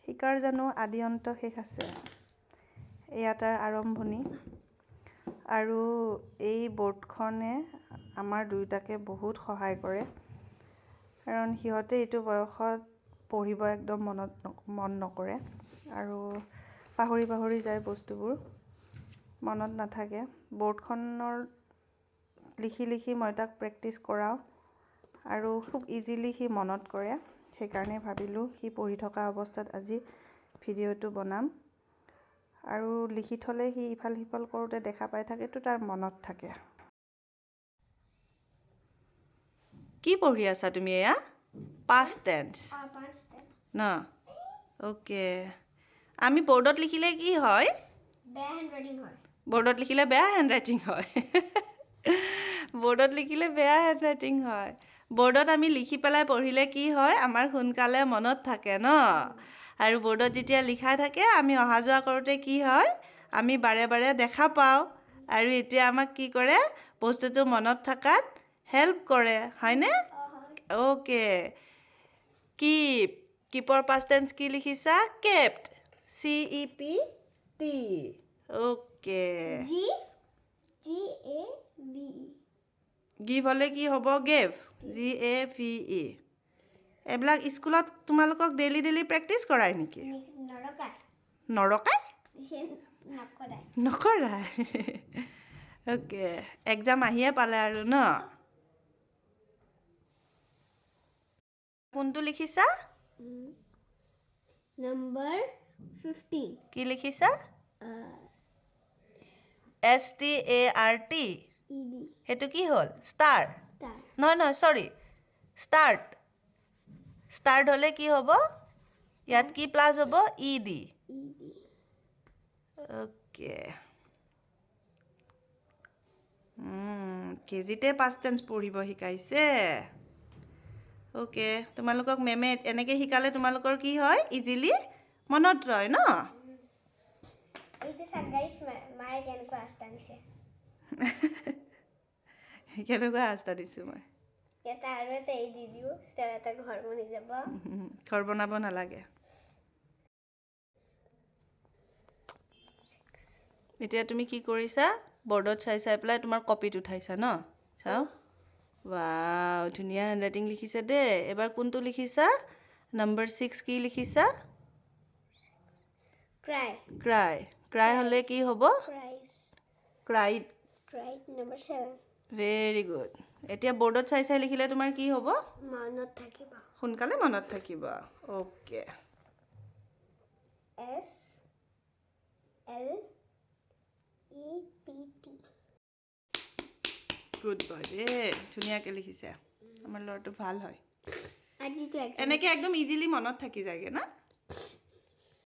শিকাৰ জানো আদি অন্ত শেষ আছে এয়া তাৰ আৰম্ভণি আৰু এই বৰ্ডখনে আমাৰ দুয়োটাকে বহুত সহায় কৰে কাৰণ সিহঁতে এইটো বয়সত পঢ়িব একদম মন নকৰে আৰু পাহৰি যায় বস্তুবোৰ মনত নাথাকে বৰ্ডখনৰ লিখি মই তাক প্ৰেক্টিচ কৰাও আৰু খুব ইজিলি সি মনত কৰে সেইকাৰণে ভাবিলোঁ সি পঢ়ি থকা অৱস্থাত আজি ভিডিঅ'টো বনাম আৰু লিখি থলে সি ইফাল সিফাল কৰোঁতে দেখা পাই থাকেতো তাৰ মনত থাকে কি পঢ়ি আছা তুমি এয়া past tense না ওকে আমি বৰ্ডত লিখিলে কি হয় বেয়া হ্যান্ডৰাইটিং হয় বৰ্ডত লিখিলে বেয়া হ্যান্ডৰাইটিং হয় বৰ্ডত লিখিলে বেয়া হ্যান্ডৰাইটিং হয় বৰ্ডত আমি লিখি পেলাই পঢ়িলে কি হয় আমাৰ সোনকালে মনত থাকে ন আৰু বৰ্ডত যেতিয়া লিখা থাকে আমি অহা যোৱা কৰোঁতে কি হয় আমি বাৰে বাৰে দেখা পাওঁ আৰু এতিয়া আমাক কি কৰে বস্তুটো মনত থাকাত হেল্প কৰে হয়নে ওকে কিপৰ past tense কি লিখিছা kept CEPT okay GAVE give হলে কি হ'ব gave GAVE এইবিলাক স্কুলত তোমালোকক ডেইলি প্ৰেক্টিচ কৰায় নেকি নৰকায় নকৰায় ওকে এক্সাম আহিয়ে পালে আৰু ন কোনটো লিখিছা Number 15 কি লিখিছা START ED হেতু কি হল স্টার Star নহয় সরি স্টার্ট হলে কি হ'ব ইয়াত কি প্লাস হ'ব ED ওকে কেজিতে past tense পঢ়িব শিকাইছে ওকে তোমালোকক মেমে এনেকে শিকালে তোমালোকৰ কি হয় ইজিলি মনত ৰয় ন এইটো চাক গাইস মায়ে কেনেকৈ আস্তা দিছে কেনেকুৱা আস্তা দিছো মই এটা আৰু এটা এই দি দিও এটা ঘৰ বনি যাব ঘৰ বনাব নালাগে এতিয়া তুমি কি কৰিছা বৰ্ডত চাই পেলাই তোমাৰ কপিত উঠাইছা ন চাও ওয়াও ধুনিয়া হ্যান্ডৰাইটিং লিখিছে দে এবাৰ কোনটো লিখিছা নম্বৰ 6 কি লিখিছা ক্ৰাই হলে কি হ'ব ক্ৰাইড number 7 ভেৰি গুড এতিয়া বৰ্ডত চাই লিখিলে তোমাৰ কি হ'ব মনত থাকিব সোনকালে মনত থাকিব ওকে SLEPT গুড বয় দে ধুনিয়াকে লিখিছে আমাৰ ল'ৰাটো ভাল হয় আজি তো এনেকে একদম ইজিলি মনত থাকি যায়গে না